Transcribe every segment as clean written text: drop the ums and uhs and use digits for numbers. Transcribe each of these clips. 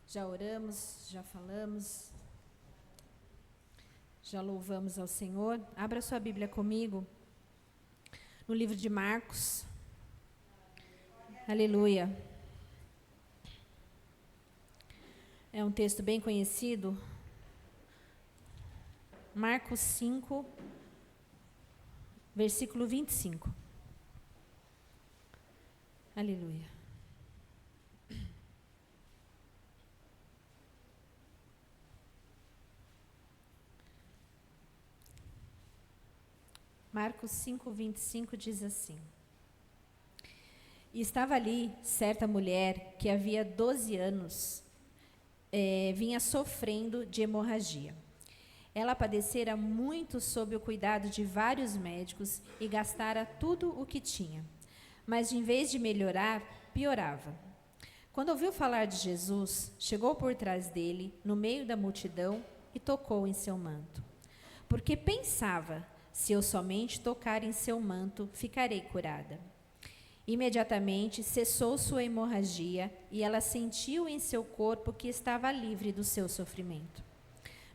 Já oramos, já falamos, já louvamos ao Senhor. Abra sua Bíblia comigo no livro de Marcos. Aleluia. É um texto bem conhecido. Marcos 5, versículo 25. Aleluia. Marcos 5, 25 diz assim: E estava ali certa mulher que havia 12 anos vinha sofrendo de hemorragia. Ela padecera muito sob o cuidado de vários médicos e gastara tudo o que tinha. Mas, em vez de melhorar, piorava. Quando ouviu falar de Jesus, chegou por trás dele, no meio da multidão, e tocou em seu manto. Porque pensava, se eu somente tocar em seu manto, ficarei curada. Imediatamente cessou sua hemorragia e ela sentiu em seu corpo que estava livre do seu sofrimento.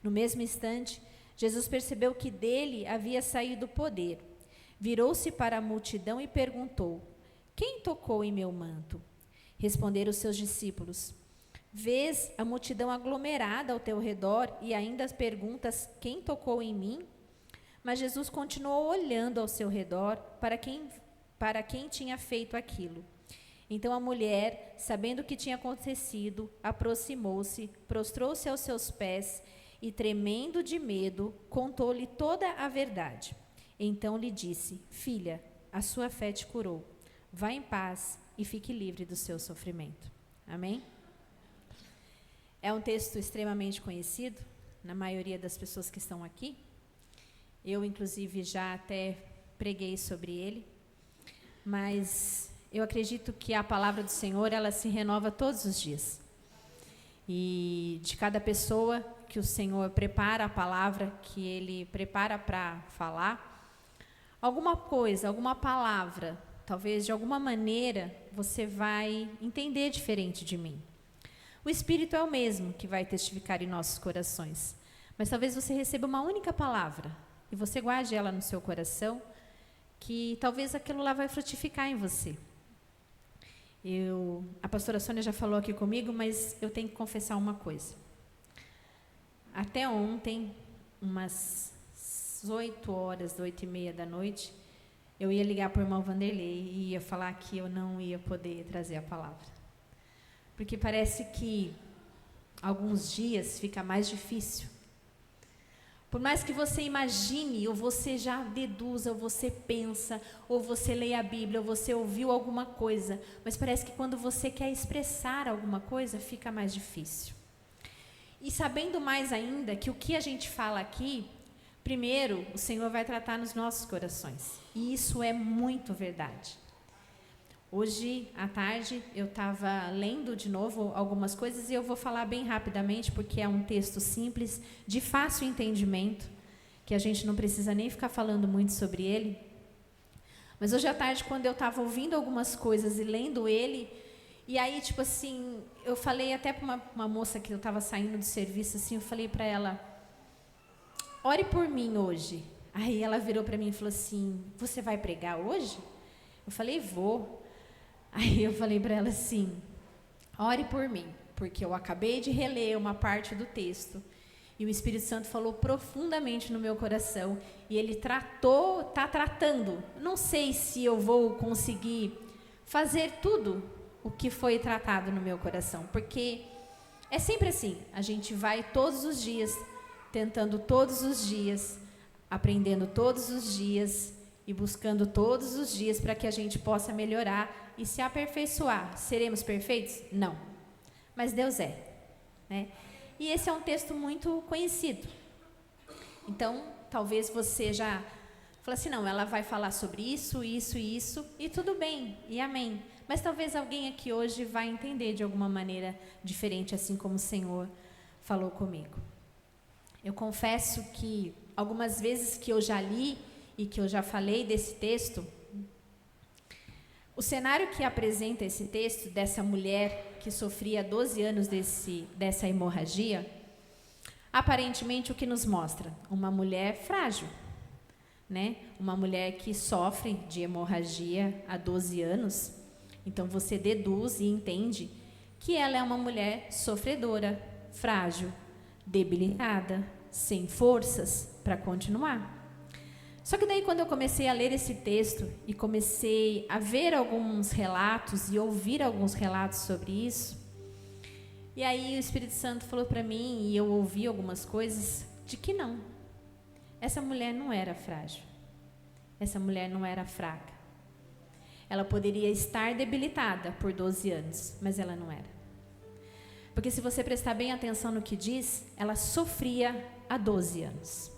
No mesmo instante, Jesus percebeu que dele havia saído poder. Virou-se para a multidão e perguntou: Quem tocou em meu manto? Responderam os seus discípulos: Vês a multidão aglomerada ao teu redor e ainda perguntas: Quem tocou em mim? Mas Jesus continuou olhando ao seu redor para quem tinha feito aquilo. Então a mulher, sabendo o que tinha acontecido, aproximou-se, prostrou-se aos seus pés e, tremendo de medo, contou-lhe toda a verdade. Então lhe disse: Filha, a sua fé te curou. Vá em paz e fique livre do seu sofrimento. Amém? É um texto extremamente conhecido na maioria das pessoas que estão aqui. Eu, inclusive, já até preguei sobre ele. Mas eu acredito que a palavra do Senhor, ela se renova todos os dias. E de cada pessoa que o Senhor prepara a palavra, que Ele prepara para falar, alguma coisa, alguma palavra, talvez de alguma maneira, você vai entender diferente de mim. O Espírito é o mesmo que vai testificar em nossos corações. Mas talvez você receba uma única palavra e você guarde ela no seu coração, que talvez aquilo lá vai frutificar em você. A pastora Sônia já falou aqui comigo, mas eu tenho que confessar uma coisa. Até ontem, umas 8h, 8h30 da noite, eu ia ligar para o irmão Vanderlei e ia falar que eu não ia poder trazer a palavra. Porque parece que alguns dias fica mais difícil. Por mais que você imagine, ou você já deduza, ou você pensa, ou você leia a Bíblia, ou você ouviu alguma coisa, mas parece que quando você quer expressar alguma coisa, fica mais difícil. E sabendo mais ainda que o que a gente fala aqui, primeiro, o Senhor vai tratar nos nossos corações. E isso é muito verdade. Hoje, à tarde, eu estava lendo de novo algumas coisas e eu vou falar bem rapidamente, porque é um texto simples, de fácil entendimento, que a gente não precisa nem ficar falando muito sobre ele. Mas hoje à tarde, quando eu estava ouvindo algumas coisas e lendo ele, e aí, tipo assim, eu falei até para uma moça que eu estava saindo do serviço, assim, eu falei para ela: ore por mim hoje. Aí ela virou para mim e falou assim: você vai pregar hoje? Eu falei: vou. Aí eu falei para ela assim: ore por mim, porque eu acabei de reler uma parte do texto e o Espírito Santo falou profundamente no meu coração e ele está tratando. Não sei se eu vou conseguir fazer tudo o que foi tratado no meu coração, porque é sempre assim, a gente vai todos os dias, tentando todos os dias, aprendendo todos os dias e buscando todos os dias para que a gente possa melhorar e se aperfeiçoar. Seremos perfeitos? Não. Mas Deus é, né? E esse é um texto muito conhecido. Então, talvez você já fale assim: não, ela vai falar sobre isso, isso e isso, e tudo bem, e amém. Mas talvez alguém aqui hoje vai entender de alguma maneira diferente, assim como o Senhor falou comigo. Eu confesso que algumas vezes que eu já li e que eu já falei desse texto, O cenário que apresenta esse texto, dessa mulher que sofria 12 anos dessa hemorragia, aparentemente o que nos mostra? Uma mulher frágil, né? Uma mulher que sofre de hemorragia há 12 anos. Então você deduz e entende que ela é uma mulher sofredora, frágil, debilitada, sem forças para continuar. Só que daí quando eu comecei a ler esse texto e comecei a ver alguns relatos e ouvir alguns relatos sobre isso, e aí o Espírito Santo falou para mim, e eu ouvi algumas coisas, de que não. Essa mulher não era frágil. Essa mulher não era fraca. Ela poderia estar debilitada por 12 anos, mas ela não era. Porque se você prestar bem atenção no que diz, ela sofria há 12 anos.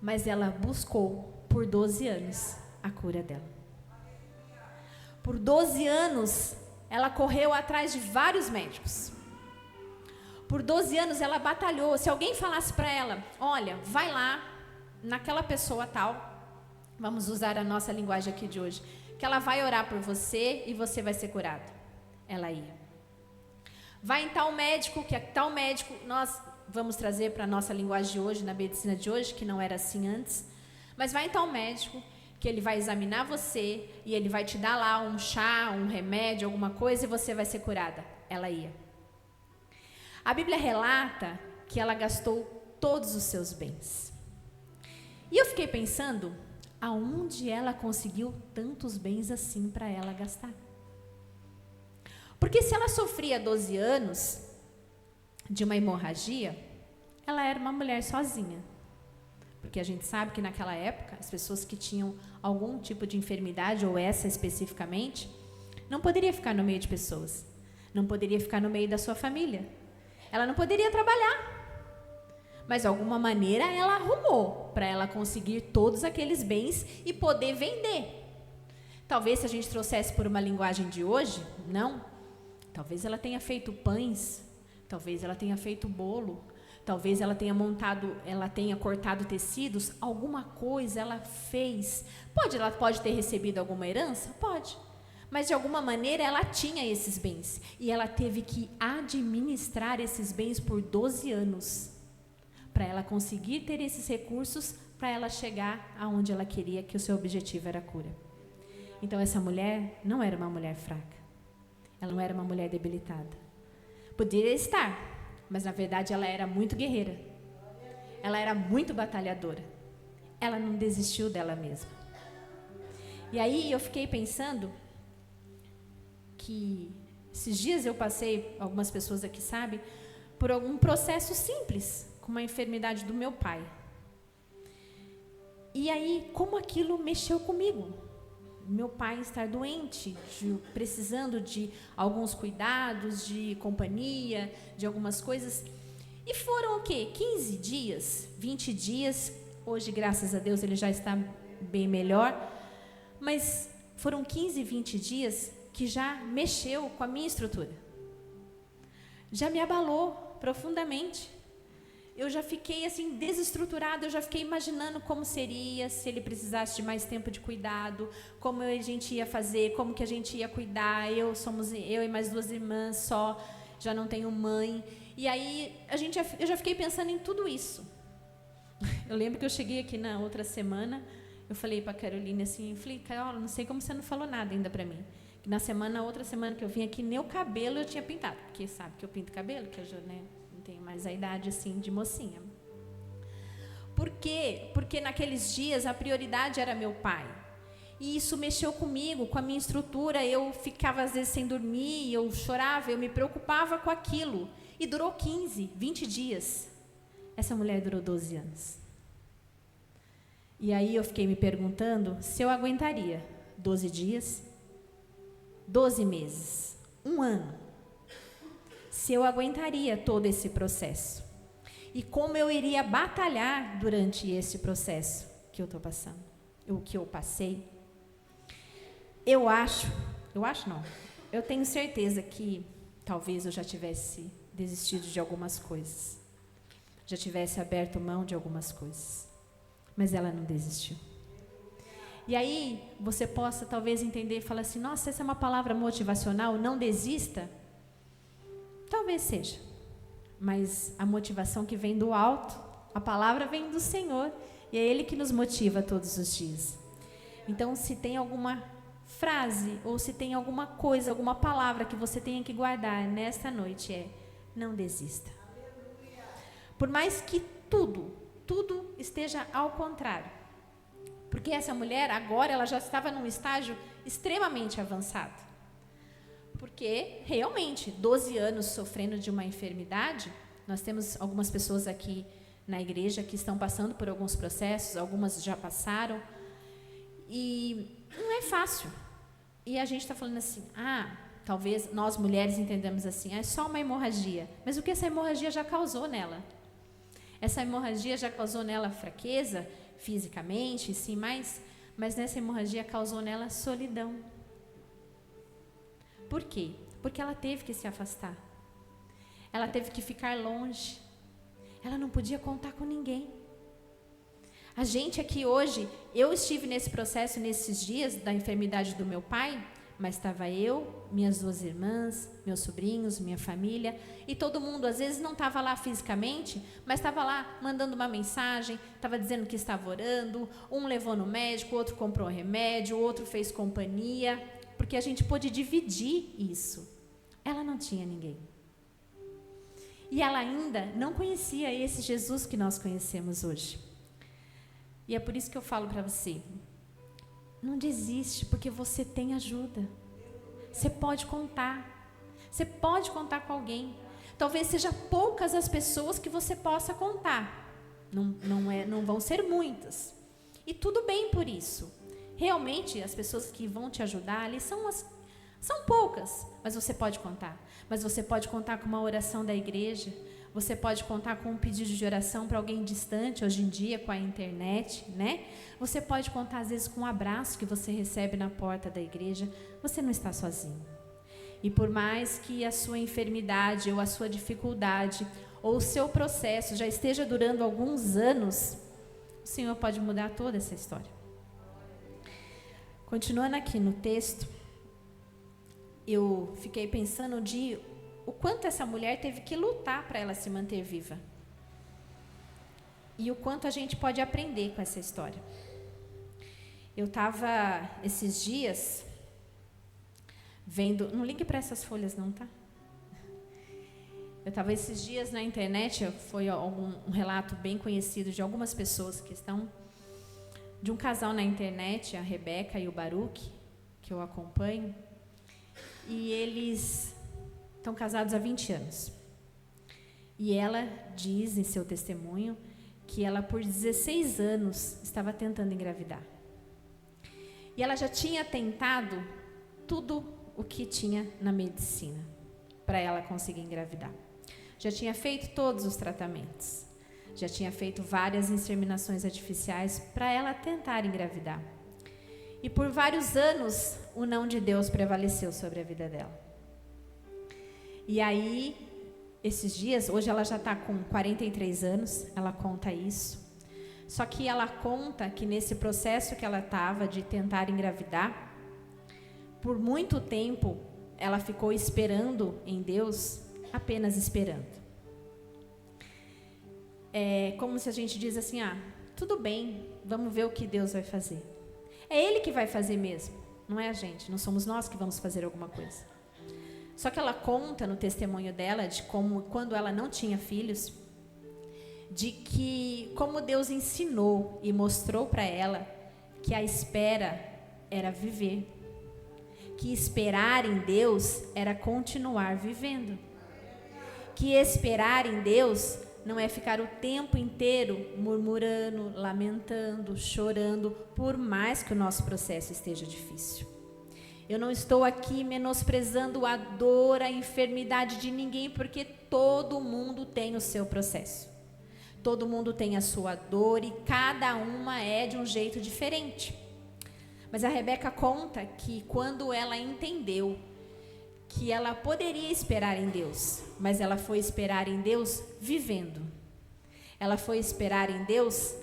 Mas ela buscou por 12 anos a cura dela. Por 12 anos, ela correu atrás de vários médicos. Por 12 anos, ela batalhou. Se alguém falasse para ela, olha, vai lá naquela pessoa tal, vamos usar a nossa linguagem aqui de hoje, que ela vai orar por você e você vai ser curado. Ela ia. Vai em tal médico, que é tal médico, nós vamos trazer para a nossa linguagem de hoje, na medicina de hoje, que não era assim antes, mas vai em tal médico, que ele vai examinar você e ele vai te dar lá um chá, um remédio, alguma coisa e você vai ser curada. Ela ia. A Bíblia relata que ela gastou todos os seus bens. E eu fiquei pensando, aonde ela conseguiu tantos bens assim para ela gastar? Porque se ela sofria 12 anos de uma hemorragia, ela era uma mulher sozinha. Porque a gente sabe que naquela época, as pessoas que tinham algum tipo de enfermidade, ou essa especificamente, não poderia ficar no meio de pessoas. Não poderia ficar no meio da sua família. Ela não poderia trabalhar. Mas de alguma maneira ela arrumou para ela conseguir todos aqueles bens e poder vender. Talvez se a gente trouxesse por uma linguagem de hoje, não. Talvez ela tenha feito pães, talvez ela tenha feito bolo, talvez ela tenha cortado tecidos, alguma coisa ela fez. Ela pode ter recebido alguma herança? Pode. Mas de alguma maneira ela tinha esses bens e ela teve que administrar esses bens por 12 anos para ela conseguir ter esses recursos para ela chegar aonde ela queria, que o seu objetivo era a cura. Então essa mulher não era uma mulher fraca. Ela não era uma mulher debilitada. Poderia estar, mas na verdade ela era muito guerreira. Ela era muito batalhadora. Ela não desistiu dela mesma. E aí eu fiquei pensando que esses dias eu passei, algumas pessoas aqui sabem, por algum processo simples, com uma enfermidade do meu pai. E aí, como aquilo mexeu comigo? Meu pai estar doente, precisando de alguns cuidados, de companhia, de algumas coisas. E foram o quê? 15 dias, 20 dias. Hoje, graças a Deus, ele já está bem melhor. Mas foram 15, 20 dias que já mexeu com a minha estrutura. Já me abalou profundamente. Eu já fiquei assim desestruturada, eu já fiquei imaginando como seria se ele precisasse de mais tempo de cuidado, como a gente ia fazer, como que a gente ia cuidar. Eu e mais 2 irmãs só, já não tenho mãe. E aí eu já fiquei pensando em tudo isso. Eu lembro que eu cheguei aqui na outra semana, eu falei para a Caroline assim, Carola, não sei como você não falou nada ainda para mim. Na outra semana que eu vim aqui, nem o cabelo eu tinha pintado, porque sabe que eu pinto cabelo, que eu já, né, não tenho mais a idade assim de mocinha. Por quê? Porque naqueles dias a prioridade era meu pai. E isso mexeu comigo, com a minha estrutura. Eu ficava às vezes sem dormir, eu chorava, eu me preocupava com aquilo. E durou 15, 20 dias. Essa mulher durou 12 anos. E aí eu fiquei me perguntando se eu aguentaria 12 dias, 12 meses, 1 ano. Se eu aguentaria todo esse processo. E como eu iria batalhar durante esse processo que eu estou passando. O que eu passei. Eu tenho certeza que talvez eu já tivesse desistido de algumas coisas. Já tivesse aberto mão de algumas coisas. Mas ela não desistiu. E aí você possa talvez entender e falar assim, nossa, essa é uma palavra motivacional, não desista. Talvez seja, mas a motivação que vem do alto, a palavra vem do Senhor, e é Ele que nos motiva todos os dias. Então, se tem alguma frase, ou se tem alguma coisa, alguma palavra que você tenha que guardar nesta noite, não desista. Por mais que tudo esteja ao contrário. Porque essa mulher, agora, ela já estava num estágio extremamente avançado. Porque, realmente, 12 anos sofrendo de uma enfermidade, nós temos algumas pessoas aqui na igreja que estão passando por alguns processos, algumas já passaram, e não é fácil. E a gente está falando assim, talvez nós mulheres entendamos assim, é só uma hemorragia. Mas o que essa hemorragia já causou nela? Essa hemorragia já causou nela fraqueza, fisicamente, sim, mas nessa hemorragia causou nela solidão. Por quê? Porque ela teve que se afastar. Ela teve que ficar longe. Ela não podia contar com ninguém. A gente aqui hoje, eu estive nesse processo nesses dias da enfermidade do meu pai, mas estava eu, minhas 2 irmãs, meus sobrinhos, minha família, e todo mundo, às vezes não estava lá fisicamente, mas estava lá mandando uma mensagem, estava dizendo que estava orando, um levou no médico, outro comprou remédio, outro fez companhia, porque a gente pôde dividir isso. Ela não tinha ninguém. E ela ainda não conhecia esse Jesus que nós conhecemos hoje. E é por isso que eu falo para você, não desiste, porque você tem ajuda. Você pode contar. Você pode contar com alguém. Talvez seja poucas as pessoas que você possa contar. Não vão ser muitas. E tudo bem por isso. Realmente, as pessoas que vão te ajudar ali são poucas, mas você pode contar. Mas você pode contar com uma oração da igreja. Você pode contar com um pedido de oração para alguém distante, hoje em dia, com a internet, né? Você pode contar, às vezes, com um abraço que você recebe na porta da igreja. Você não está sozinho. E por mais que a sua enfermidade, ou a sua dificuldade, ou o seu processo já esteja durando alguns anos, o Senhor pode mudar toda essa história. Continuando aqui no texto, eu fiquei pensando o quanto essa mulher teve que lutar para ela se manter viva. E o quanto a gente pode aprender com essa história. Eu estava esses dias vendo... Não ligue para essas folhas não, tá? Eu estava esses dias na internet, foi um relato bem conhecido de algumas pessoas que estão... De um casal na internet, a Rebeca e o Baruch, que eu acompanho. E eles... estão casados há 20 anos. E ela diz em seu testemunho que ela, por 16 anos, estava tentando engravidar. E ela já tinha tentado tudo o que tinha na medicina para ela conseguir engravidar. Já tinha feito todos os tratamentos. Já tinha feito várias inseminações artificiais para ela tentar engravidar. E por vários anos, o não de Deus prevaleceu sobre a vida dela. E aí, esses dias, hoje ela já está com 43 anos, ela conta isso. Só que ela conta que nesse processo que ela estava de tentar engravidar, por muito tempo, ela ficou esperando em Deus, apenas esperando. É como se a gente diz assim, tudo bem, vamos ver o que Deus vai fazer. É Ele que vai fazer mesmo, não é a gente, não somos nós que vamos fazer alguma coisa. Só que ela conta no testemunho dela de como, quando ela não tinha filhos, de que como Deus ensinou e mostrou para ela que a espera era viver, que esperar em Deus era continuar vivendo, que esperar em Deus não é ficar o tempo inteiro murmurando, lamentando, chorando, por mais que o nosso processo esteja difícil. Eu não estou aqui menosprezando a dor, a enfermidade de ninguém, porque todo mundo tem o seu processo. Todo mundo tem a sua dor e cada uma é de um jeito diferente. Mas a Rebeca conta que quando ela entendeu que ela poderia esperar em Deus, mas ela foi esperar em Deus vivendo. Ela foi esperar em Deus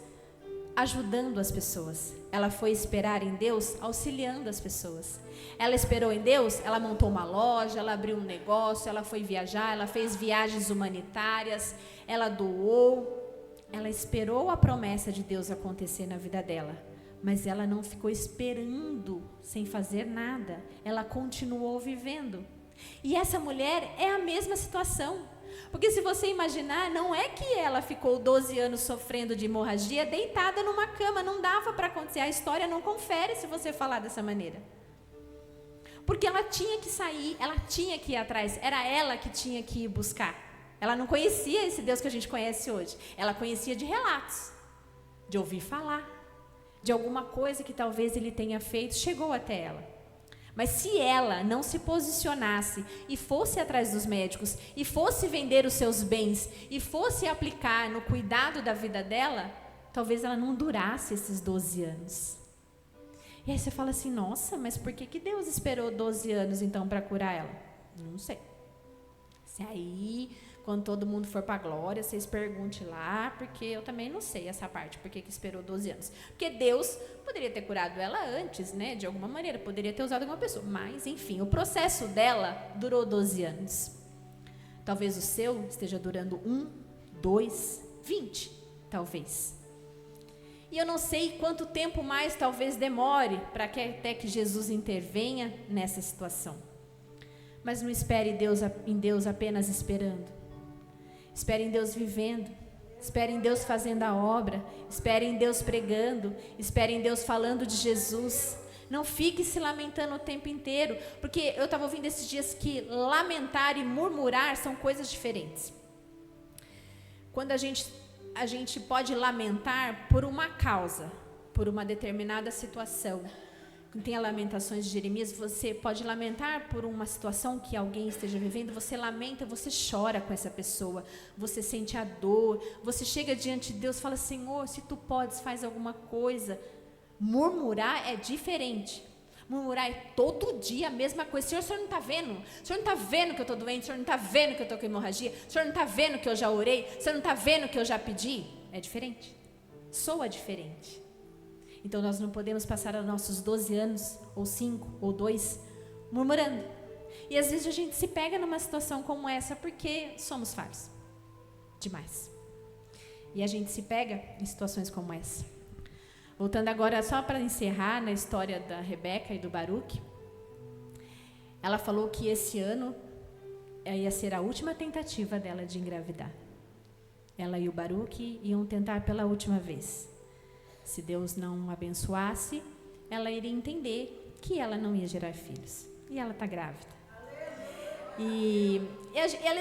ajudando as pessoas. Ela foi esperar em Deus auxiliando as pessoas. Ela esperou em Deus, ela montou uma loja, ela abriu um negócio, ela foi viajar, ela fez viagens humanitárias, ela doou. Ela esperou a promessa de Deus acontecer na vida dela, mas ela não ficou esperando sem fazer nada. Ela continuou vivendo. E essa mulher é a mesma situação. Porque se você imaginar, não é que ela ficou 12 anos sofrendo de hemorragia deitada numa cama, não dava para acontecer. A história não confere se você falar dessa maneira. Porque ela tinha que sair, ela tinha que ir atrás, era ela que tinha que ir buscar. Ela não conhecia esse Deus que a gente conhece hoje. Ela conhecia de relatos, de ouvir falar, de alguma coisa que talvez ele tenha feito, chegou até ela. Mas se ela não se posicionasse e fosse atrás dos médicos, e fosse vender os seus bens, e fosse aplicar no cuidado da vida dela, talvez ela não durasse esses 12 anos. E aí você fala assim, nossa, mas por que Deus esperou 12 anos então para curar ela? Não sei. Se aí, quando todo mundo for para a glória, vocês perguntem lá, porque eu também não sei essa parte, por que esperou 12 anos. Porque Deus poderia ter curado ela antes, né, de alguma maneira, poderia ter usado alguma pessoa, mas enfim, o processo dela durou 12 anos. Talvez o seu esteja durando 1, 2, 20, talvez. E eu não sei quanto tempo mais talvez demore para que até que Jesus intervenha nessa situação. Mas não espere em Deus apenas esperando. Espere em Deus vivendo. Espere em Deus fazendo a obra. Espere em Deus pregando. Espere em Deus falando de Jesus. Não fique se lamentando o tempo inteiro. Porque eu estava ouvindo esses dias que lamentar e murmurar são coisas diferentes. Quando a gente pode lamentar por uma causa, por uma determinada situação. Tem a Lamentações de Jeremias, você pode lamentar por uma situação que alguém esteja vivendo, você lamenta, você chora com essa pessoa, você sente a dor, você chega diante de Deus e fala, Senhor, se tu podes, faz alguma coisa. Murmurar é diferente. Murmurar é todo dia a mesma coisa. Senhor, o senhor não está vendo? O senhor não está vendo que eu estou doente? O senhor não está vendo que eu estou com hemorragia? O senhor não está vendo que eu já orei? O senhor não está vendo que eu já pedi? É diferente. Soa diferente. Então, nós não podemos passar os nossos 12 anos, ou 5, ou 2, murmurando. E às vezes a gente se pega numa situação como essa porque somos falhos. Demais. E a gente se pega em situações como essa. Voltando agora, só para encerrar na história da Rebeca e do Baruque. Ela falou que esse ano ia ser a última tentativa dela de engravidar. Ela e o Baruque iam tentar pela última vez. Se Deus não abençoasse, ela iria entender que ela não ia gerar filhos. E ela está grávida. E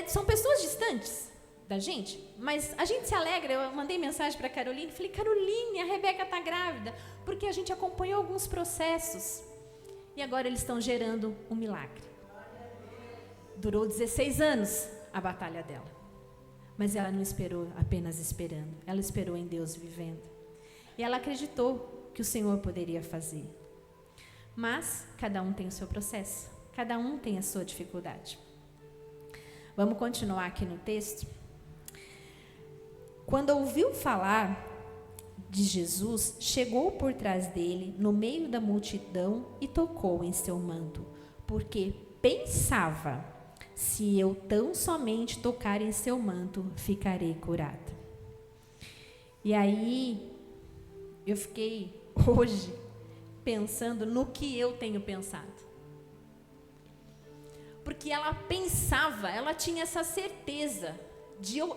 são pessoas distantes da gente, mas a gente se alegra. Eu mandei mensagem para a Caroline e falei, Caroline, a Rebeca está grávida, porque a gente acompanhou alguns processos. E agora eles estão gerando um milagre. Durou 16 anos a batalha dela. Mas ela não esperou apenas esperando. Ela esperou em Deus vivendo. E ela acreditou que o Senhor poderia fazer. Mas cada um tem o seu processo. Cada um tem a sua dificuldade. Vamos continuar aqui no texto. Quando ouviu falar de Jesus, chegou por trás dele, no meio da multidão, e tocou em seu manto, porque pensava, se eu tão somente tocar em seu manto, ficarei curada. E aí, eu fiquei hoje pensando no que eu tenho pensado. Porque ela pensava, ela tinha essa certeza,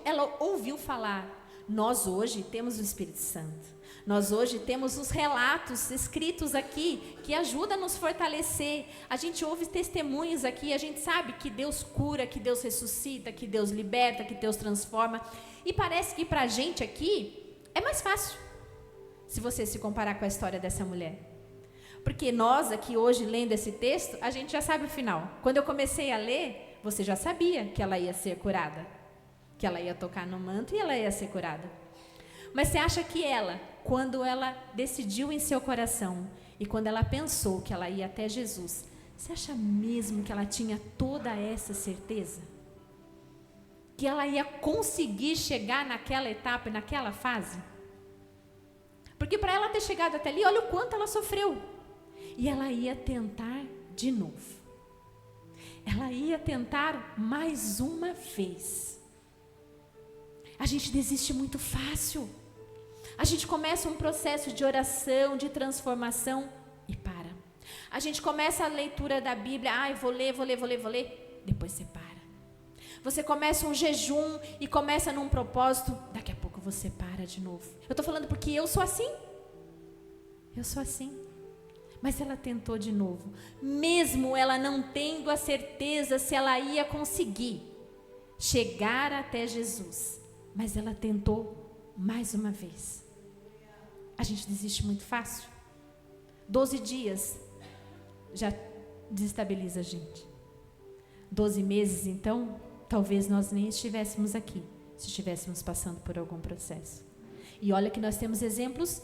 ela ouviu falar. Nós hoje temos o Espírito Santo. Nós hoje temos os relatos escritos aqui que ajudam a nos fortalecer. A gente ouve testemunhos aqui, a gente sabe que Deus cura, que Deus ressuscita, que Deus liberta, que Deus transforma. E parece que para a gente aqui é mais fácil, se você se comparar com a história dessa mulher. Porque nós aqui hoje, lendo esse texto, a gente já sabe o final. Quando eu comecei a ler, você já sabia que ela ia ser curada. Que ela ia tocar no manto e ela ia ser curada. Mas você acha que ela, quando ela decidiu em seu coração e quando ela pensou que ela ia até Jesus, você acha mesmo que ela tinha toda essa certeza? Que ela ia conseguir chegar naquela etapa, naquela fase? Porque Porque para ela ter chegado até ali, olha o quanto ela sofreu. E ela ia tentar de novo. Ela ia tentar mais uma vez. A gente desiste muito fácil. A gente começa um processo de oração, de transformação e para. A gente começa a leitura da Bíblia, vou ler. Depois você para. Você começa um jejum e começa num propósito, daqui a pouco você para de novo. Eu estou falando porque eu sou assim. Eu sou assim. Mas ela tentou de novo. Mesmo ela não tendo a certeza se ela ia conseguir chegar até Jesus. Mas ela tentou mais uma vez. A gente desiste muito fácil. 12 dias já desestabiliza a gente. 12 meses, então, talvez nós nem estivéssemos aqui, se estivéssemos passando por algum processo. E olha que nós temos exemplos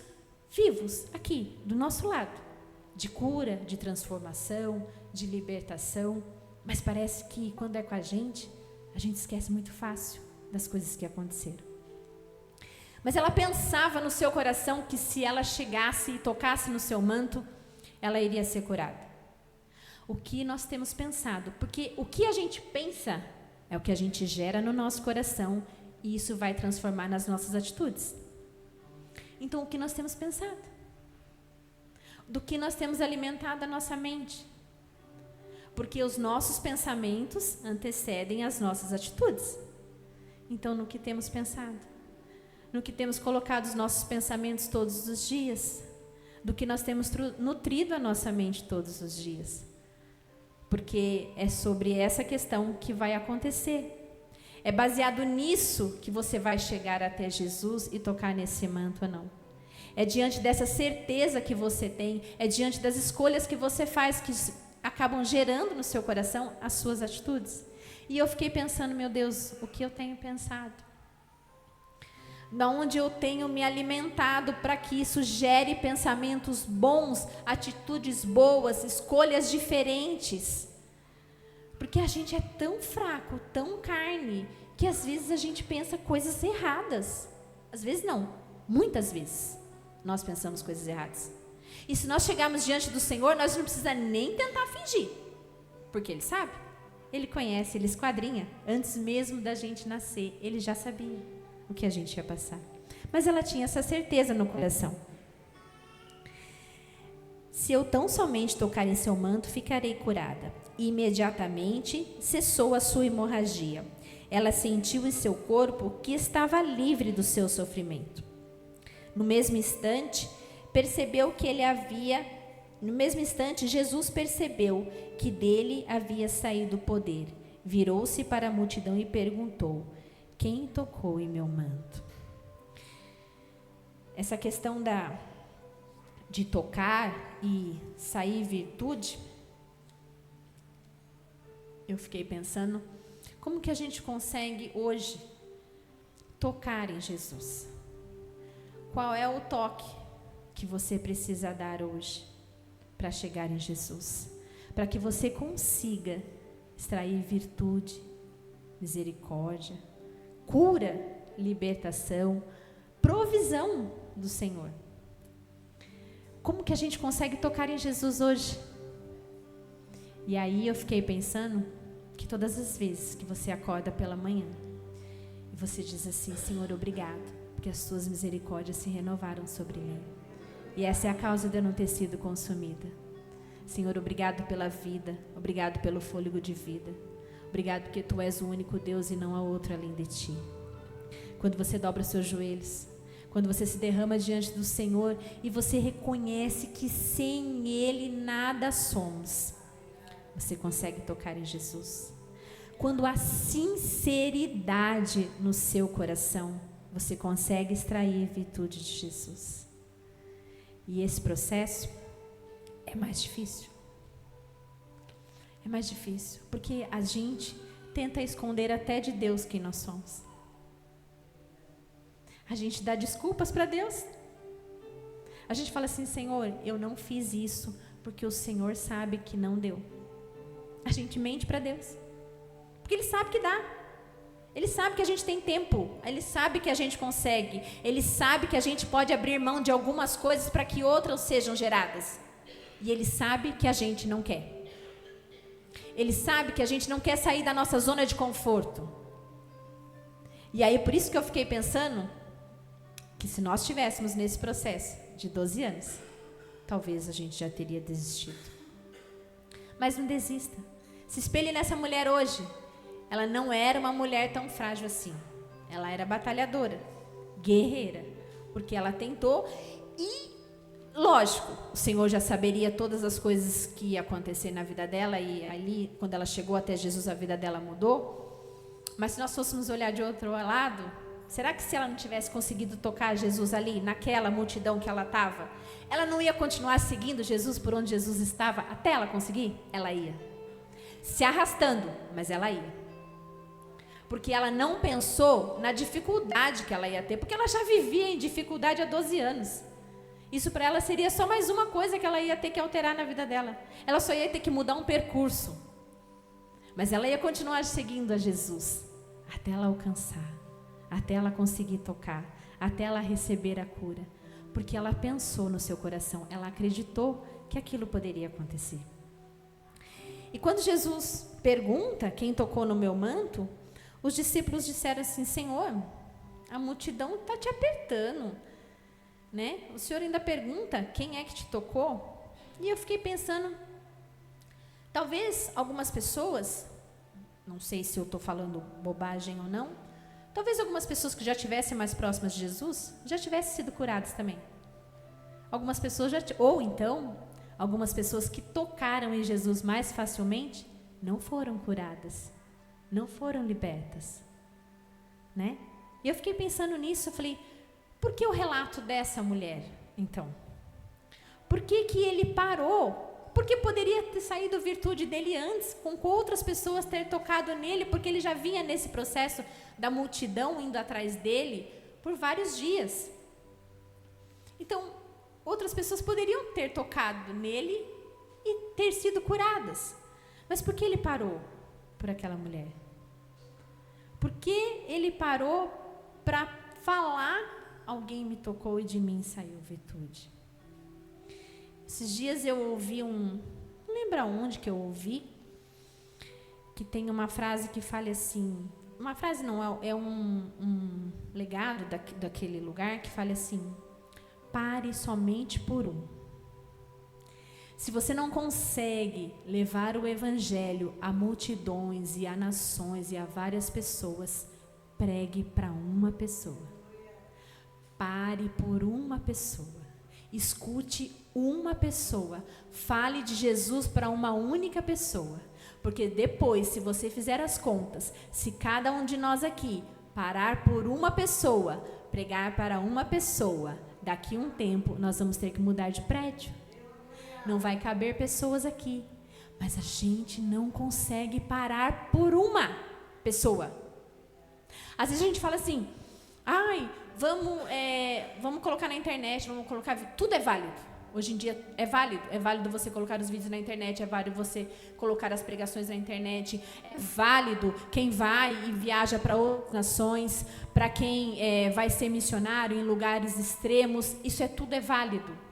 vivos aqui, do nosso lado, de cura, de transformação, de libertação, mas parece que quando é com a gente esquece muito fácil das coisas que aconteceram. Mas ela pensava no seu coração que se ela chegasse e tocasse no seu manto, ela iria ser curada. O que nós temos pensado? Porque o que a gente pensa é o que a gente gera no nosso coração e isso vai transformar nas nossas atitudes. Então, o que nós temos pensado? Do que nós temos alimentado a nossa mente? Porque os nossos pensamentos antecedem as nossas atitudes. Então, no que temos pensado? No que temos colocado os nossos pensamentos todos os dias? Do que nós temos nutrido a nossa mente todos os dias? Porque é sobre essa questão que vai acontecer. É baseado nisso que você vai chegar até Jesus e tocar nesse manto ou não. É diante dessa certeza que você tem, é diante das escolhas que você faz que acabam gerando no seu coração as suas atitudes. E eu fiquei pensando, meu Deus, o que eu tenho pensado? Da onde eu tenho me alimentado para que isso gere pensamentos bons, atitudes boas, escolhas diferentes. Porque a gente é tão fraco, tão carne, que às vezes a gente pensa coisas erradas. Às vezes não, muitas vezes nós pensamos coisas erradas. E se nós chegarmos diante do Senhor, nós não precisamos nem tentar fingir. Porque Ele sabe, Ele conhece, Ele esquadrinha. Antes mesmo da gente nascer, Ele já sabia o que a gente ia passar. Mas ela tinha essa certeza no coração. Se eu tão somente tocar em seu manto, ficarei curada. E imediatamente cessou a sua hemorragia. Ela sentiu em seu corpo que estava livre do seu sofrimento. No mesmo instante, Jesus percebeu que dele havia saído o poder. Virou-se para a multidão e perguntou: quem tocou em meu manto? Essa questão de tocar e sair virtude, eu fiquei pensando, como que a gente consegue hoje tocar em Jesus? Qual é o toque que você precisa dar hoje para chegar em Jesus? Para que você consiga extrair virtude, misericórdia, cura, libertação, provisão do Senhor. Como que a gente consegue tocar em Jesus hoje? E aí eu fiquei pensando que todas as vezes que você acorda pela manhã e você diz assim: Senhor, obrigado, porque as tuas misericórdias se renovaram sobre mim. E essa é a causa de eu não ter sido consumida. Senhor, obrigado pela vida, obrigado pelo fôlego de vida. Obrigado porque Tu és o único Deus e não há outro além de Ti. Quando você dobra os seus joelhos, quando você se derrama diante do Senhor e você reconhece que sem Ele nada somos, você consegue tocar em Jesus. Quando há sinceridade no seu coração, você consegue extrair virtude de Jesus. E esse processo é mais difícil. É mais difícil, porque a gente tenta esconder até de Deus quem nós somos. A gente dá desculpas para Deus. A gente fala assim: Senhor, eu não fiz isso porque o Senhor sabe que não deu. A gente mente para Deus, porque Ele sabe que dá. Ele sabe que a gente tem tempo, Ele sabe que a gente consegue, Ele sabe que a gente pode abrir mão de algumas coisas para que outras sejam geradas. E Ele sabe que a gente não quer. Ele sabe que a gente não quer sair da nossa zona de conforto. E aí, por isso que eu fiquei pensando que se nós estivéssemos nesse processo de 12 anos, talvez a gente já teria desistido. Mas não desista. Se espelhe nessa mulher hoje. Ela não era uma mulher tão frágil assim. Ela era batalhadora, guerreira, porque ela tentou e, lógico, o Senhor já saberia todas as coisas que ia acontecer na vida dela e ali, quando ela chegou até Jesus, a vida dela mudou. Mas se nós fôssemos olhar de outro lado, será que se ela não tivesse conseguido tocar Jesus ali, naquela multidão que ela estava, ela não ia continuar seguindo Jesus por onde Jesus estava até ela conseguir? Ela ia. Se arrastando, mas ela ia. Porque ela não pensou na dificuldade que ela ia ter, porque ela já vivia em dificuldade há 12 anos. Isso para ela seria só mais uma coisa que ela ia ter que alterar na vida dela. Ela só ia ter que mudar um percurso. Mas ela ia continuar seguindo a Jesus, até ela alcançar, até ela conseguir tocar, até ela receber a cura. Porque ela pensou no seu coração, ela acreditou que aquilo poderia acontecer. E quando Jesus pergunta quem tocou no meu manto, os discípulos disseram assim: Senhor, a multidão está te apertando, né? O Senhor ainda pergunta quem é que te tocou? E eu fiquei pensando, talvez algumas pessoas, não sei se eu estou falando bobagem ou não, talvez algumas pessoas que já estivessem mais próximas de Jesus já tivessem sido curadas também. Algumas pessoas ou então, algumas pessoas que tocaram em Jesus mais facilmente não foram curadas. Não foram libertas, né? E eu fiquei pensando nisso, eu falei, por que o relato dessa mulher, então? Por que que ele parou? Porque poderia ter saído virtude dele antes, com outras pessoas ter tocado nele, porque ele já vinha nesse processo da multidão indo atrás dele por vários dias. Então, outras pessoas poderiam ter tocado nele e ter sido curadas. Mas por que ele parou por aquela mulher? Por que ele parou para falar, alguém me tocou e de mim saiu virtude? Esses dias eu ouvi não lembro onde que eu ouvi, que tem uma frase que fala assim, uma frase não, é um legado daquele lugar que fala assim: pare somente por um. Se você não consegue levar o evangelho a multidões e a nações e a várias pessoas, pregue para uma pessoa. Pare por uma pessoa. Escute uma pessoa. Fale de Jesus para uma única pessoa. Porque depois, se você fizer as contas, se cada um de nós aqui parar por uma pessoa, pregar para uma pessoa, daqui a um tempo nós vamos ter que mudar de prédio. Não vai caber pessoas aqui, mas a gente não consegue parar por uma pessoa. Às vezes a gente fala assim, vamos colocar na internet, vamos colocar, tudo é válido. Hoje em dia é válido você colocar os vídeos na internet, é válido você colocar as pregações na internet, é válido quem vai e viaja para outras nações, para quem vai ser missionário em lugares extremos, tudo é válido.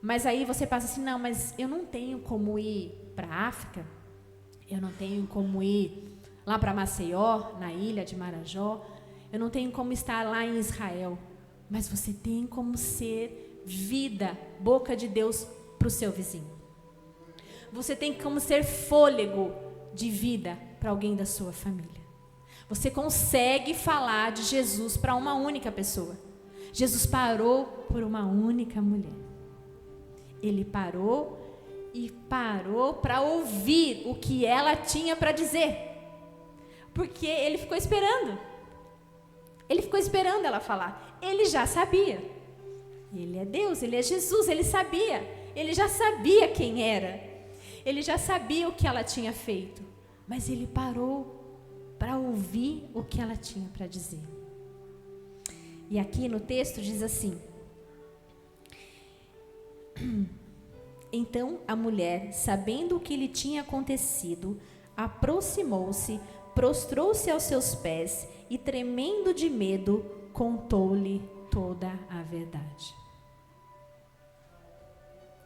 Mas aí você passa assim, não, mas eu não tenho como ir para a África, eu não tenho como ir lá para Maceió, na ilha de Marajó, eu não tenho como estar lá em Israel, mas você tem como ser vida, boca de Deus para o seu vizinho. Você tem como ser fôlego de vida para alguém da sua família. Você consegue falar de Jesus para uma única pessoa. Jesus parou por uma única mulher. Ele parou para ouvir o que ela tinha para dizer. Porque ele ficou esperando. Ele ficou esperando ela falar. Ele já sabia. Ele é Deus, ele é Jesus, ele sabia. Ele já sabia quem era. Ele já sabia o que ela tinha feito. Mas ele parou para ouvir o que ela tinha para dizer. E aqui no texto diz assim: então a mulher, sabendo o que lhe tinha acontecido, aproximou-se, prostrou-se aos seus pés e, tremendo de medo, contou-lhe toda a verdade.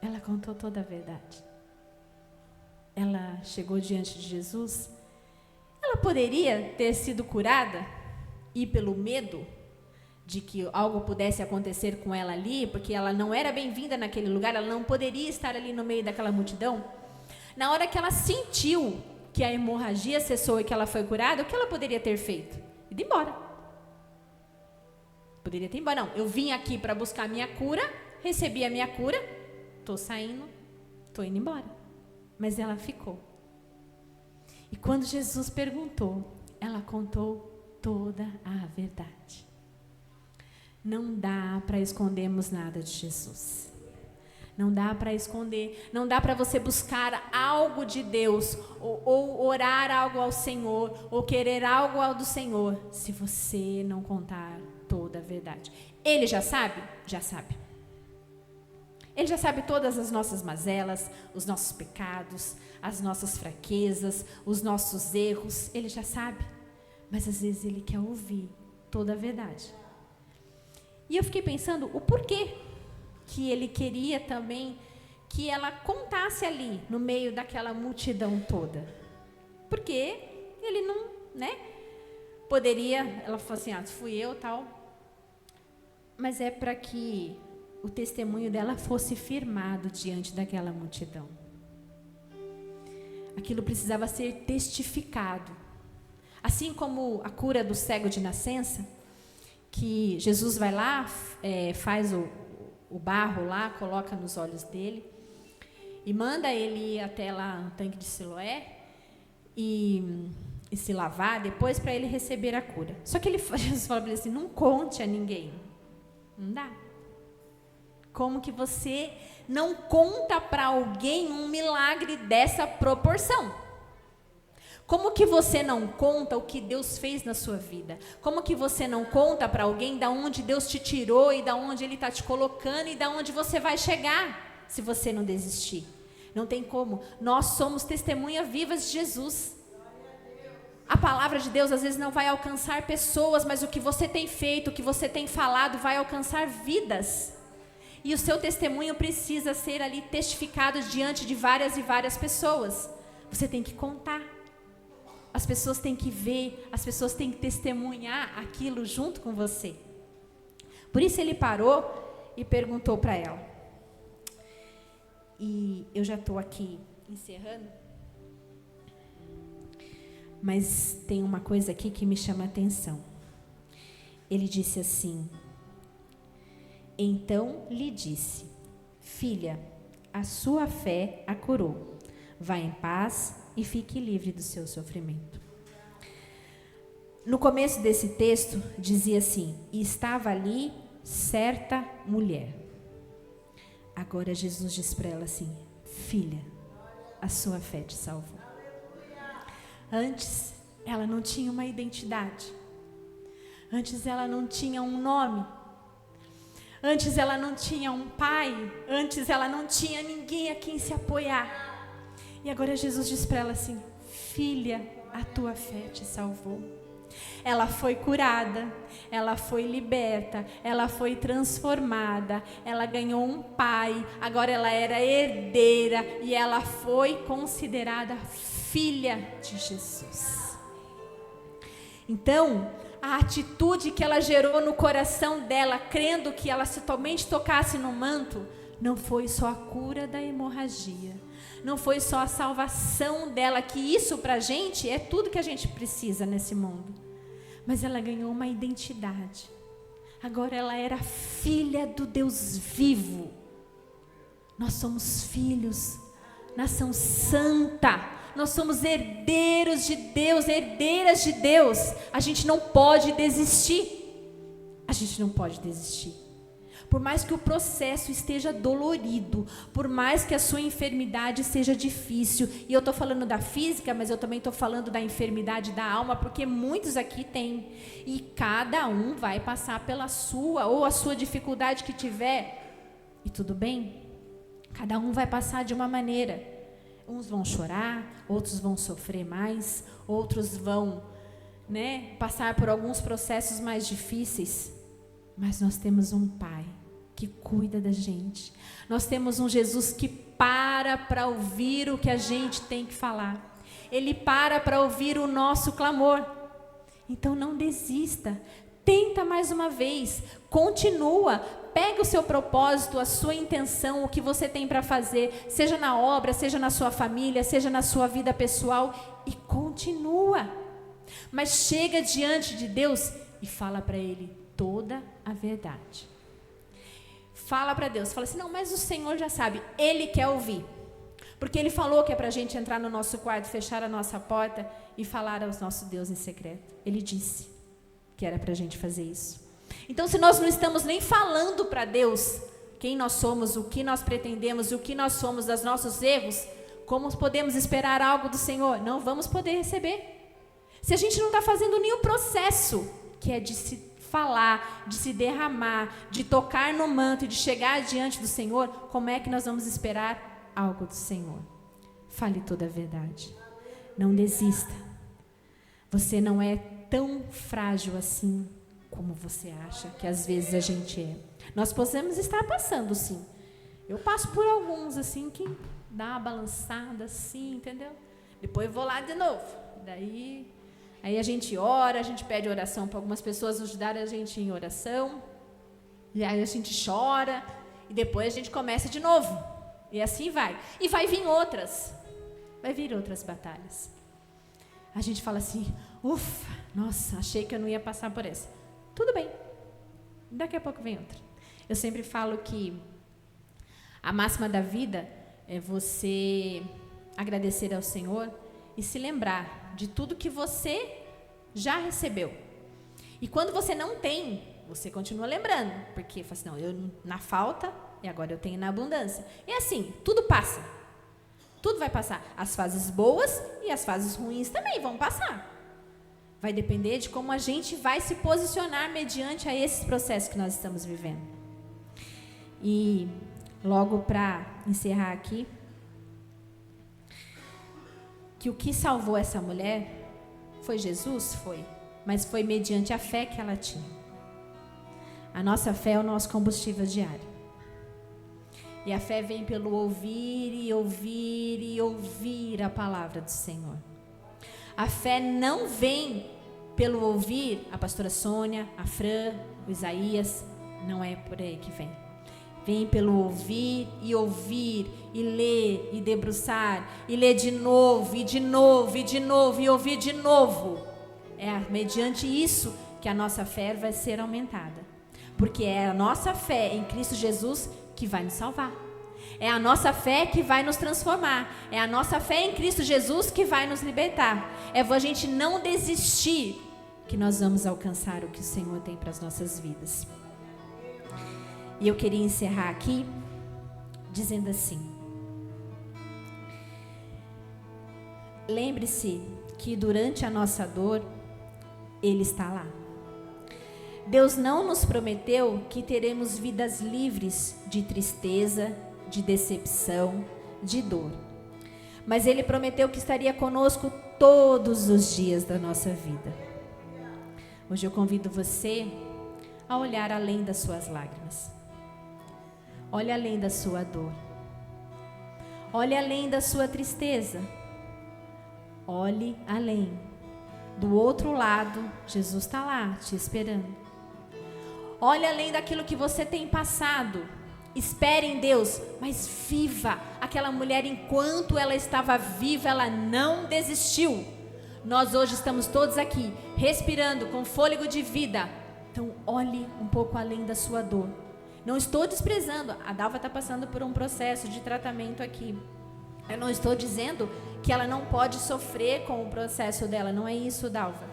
Ela contou toda a verdade. Ela chegou diante de Jesus. Ela poderia ter sido curada e pelo medo de que algo pudesse acontecer com ela ali, porque ela não era bem-vinda naquele lugar, ela não poderia estar ali no meio daquela multidão. Na hora que ela sentiu que a hemorragia cessou e que ela foi curada, o que ela poderia ter feito? Ido embora. Poderia ter ido embora. Não, eu vim aqui para buscar a minha cura, recebi a minha cura, estou saindo, estou indo embora. Mas ela ficou. E quando Jesus perguntou, ela contou toda a verdade. Não dá para escondermos nada de Jesus. Não dá para esconder, não dá para você buscar algo de Deus, ou orar algo ao Senhor, ou querer algo ao do Senhor, se você não contar toda a verdade. Ele já sabe? Já sabe. Ele já sabe todas as nossas mazelas, os nossos pecados, as nossas fraquezas, os nossos erros. Ele já sabe. Mas às vezes ele quer ouvir toda a verdade. E eu fiquei pensando o porquê que ele queria também que ela contasse ali, no meio daquela multidão toda. Porque ele não, poderia, ela falou assim, fui eu, tal. Mas é para que o testemunho dela fosse firmado diante daquela multidão. Aquilo precisava ser testificado. Assim como a cura do cego de nascença, que Jesus vai lá, faz o barro lá, coloca nos olhos dele e manda ele ir até lá no tanque de Siloé e se lavar depois para ele receber a cura. Só que Jesus fala para ele assim, não conte a ninguém. Não dá. Como que você não conta para alguém um milagre dessa proporção? Como que você não conta o que Deus fez na sua vida? Como que você não conta para alguém da onde Deus te tirou e da onde Ele está te colocando e da onde você vai chegar, se você não desistir? Não tem como. Nós somos testemunhas vivas de Jesus. A palavra de Deus às vezes não vai alcançar pessoas, mas o que você tem feito, o que você tem falado vai alcançar vidas. E o seu testemunho precisa ser ali testificado diante de várias e várias pessoas. Você tem que contar. As pessoas têm que ver, as pessoas têm que testemunhar aquilo junto com você. Por isso ele parou e perguntou para ela. E eu já estou aqui encerrando. Mas tem uma coisa aqui que me chama a atenção. Ele disse assim, então lhe disse, filha, a sua fé a curou. Vá em paz e fique livre do seu sofrimento. No começo desse texto, dizia assim, e estava ali certa mulher. Agora Jesus diz para ela assim, filha, a sua fé te salvou. Antes, ela não tinha uma identidade. Antes, ela não tinha um nome. Antes, ela não tinha um pai. Antes, ela não tinha ninguém a quem se apoiar. E agora Jesus diz para ela assim, filha, a tua fé te salvou. Ela foi curada, ela foi liberta, ela foi transformada, ela ganhou um pai, agora ela era herdeira e ela foi considerada filha de Jesus. Então, a atitude que ela gerou no coração dela, crendo que ela somente tocasse no manto, não foi só a cura da hemorragia, não foi só a salvação dela, que isso pra gente é tudo que a gente precisa nesse mundo. Mas ela ganhou uma identidade. Agora ela era filha do Deus vivo. Nós somos filhos, nação santa. Nós somos herdeiros de Deus, herdeiras de Deus. A gente não pode desistir. A gente não pode desistir. Por mais que o processo esteja dolorido, por mais que a sua enfermidade seja difícil, e eu estou falando da física, mas eu também estou falando da enfermidade da alma, porque muitos aqui têm, e cada um vai passar pela sua, ou a sua dificuldade que tiver, e tudo bem, cada um vai passar de uma maneira. uns vão chorar, outros vão sofrer mais, outros vão, passar por alguns processos mais difíceis, mas nós temos um Pai que cuida da gente. Nós temos um Jesus que para ouvir o que a gente tem que falar. Ele para ouvir o nosso clamor. Então não desista. Tenta mais uma vez. Continua. Pega o seu propósito, a sua intenção, o que você tem para fazer, seja na obra, seja na sua família, seja na sua vida pessoal, e continua. Mas chega diante de Deus e fala para Ele toda a verdade. Fala para Deus, fala assim, não, mas o Senhor já sabe, Ele quer ouvir. Porque Ele falou que é para a gente entrar no nosso quarto, fechar a nossa porta e falar ao nosso Deus em secreto. Ele disse que era para a gente fazer isso. Então, se nós não estamos nem falando para Deus quem nós somos, o que nós pretendemos, o que nós somos, dos nossos erros, como podemos esperar algo do Senhor? Não vamos poder receber. Se a gente não está fazendo nenhum processo, que é de se falar, de se derramar, de tocar no manto e de chegar diante do Senhor, como é que nós vamos esperar algo do Senhor? Fale toda a verdade. Não desista. Você não é tão frágil assim como você acha que às vezes a gente é. Nós podemos estar passando, sim. Eu passo por alguns, assim, que dá uma balançada, assim, entendeu? Depois eu vou lá de novo. Aí a gente ora, a gente pede oração para algumas pessoas ajudarem a gente em oração. E aí a gente chora. E depois a gente começa de novo. E assim vai. E vai vir outras. Vai vir outras batalhas. A gente fala assim, ufa, nossa, achei que eu não ia passar por essa. Tudo bem, daqui a pouco vem outra. Eu sempre falo que a máxima da vida é você agradecer ao Senhor e se lembrar de tudo que você já recebeu. E quando você não tem, você continua lembrando, porque fala assim, não, eu na falta e agora eu tenho na abundância. E assim, tudo passa. Tudo vai passar. As fases boas e as fases ruins também vão passar. Vai depender de como a gente vai se posicionar mediante a esses processos que nós estamos vivendo. E logo para encerrar aqui, que o que salvou essa mulher foi Jesus? Foi. Mas foi mediante a fé que ela tinha. A nossa fé é o nosso combustível diário. E a fé vem pelo ouvir e ouvir e ouvir a palavra do Senhor. A fé não vem pelo ouvir a pastora Sônia, a Fran, o Isaías. Não é por aí que vem. Vem pelo ouvir e ler e debruçar e ler de novo e de novo e de novo e ouvir de novo. É mediante isso que a nossa fé vai ser aumentada. Porque é a nossa fé em Cristo Jesus que vai nos salvar. É a nossa fé que vai nos transformar. É a nossa fé em Cristo Jesus que vai nos libertar. É a gente não desistir que nós vamos alcançar o que o Senhor tem para as nossas vidas. E eu queria encerrar aqui dizendo assim: lembre-se que durante a nossa dor, Ele está lá. Deus não nos prometeu que teremos vidas livres de tristeza, de decepção, de dor. Mas Ele prometeu que estaria conosco todos os dias da nossa vida. Hoje eu convido você a olhar além das suas lágrimas. Olhe além da sua dor. Olhe além da sua tristeza. Olhe além. Do outro lado, Jesus está lá te esperando. Olhe além daquilo que você tem passado. Espere em Deus, mas viva. Aquela mulher, enquanto ela estava viva, ela não desistiu. Nós hoje estamos todos aqui, respirando com fôlego de vida. Então, olhe um pouco além da sua dor. Não estou desprezando. A Dalva está passando por um processo de tratamento aqui. Eu não estou dizendo que ela não pode sofrer com o processo dela. Não é isso, Dalva.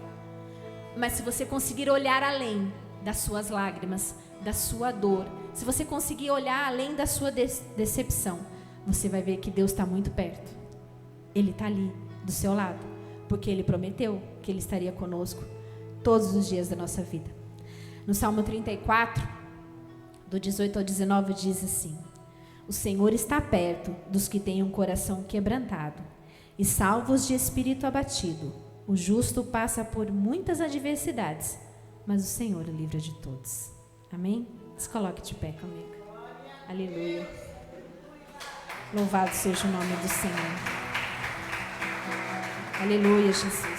Mas se você conseguir olhar além das suas lágrimas, da sua dor, se você conseguir olhar além da sua decepção, você vai ver que Deus está muito perto. Ele está ali, do seu lado, porque Ele prometeu que Ele estaria conosco todos os dias da nossa vida. No Salmo 34, do 18 ao 19, diz assim: O Senhor está perto dos que têm um coração quebrantado e salva os de espírito abatido. O justo passa por muitas adversidades, mas o Senhor o livra de todos. Amém? Se coloque de pé comigo. Aleluia. Louvado seja o nome do Senhor. Aleluia, Jesus.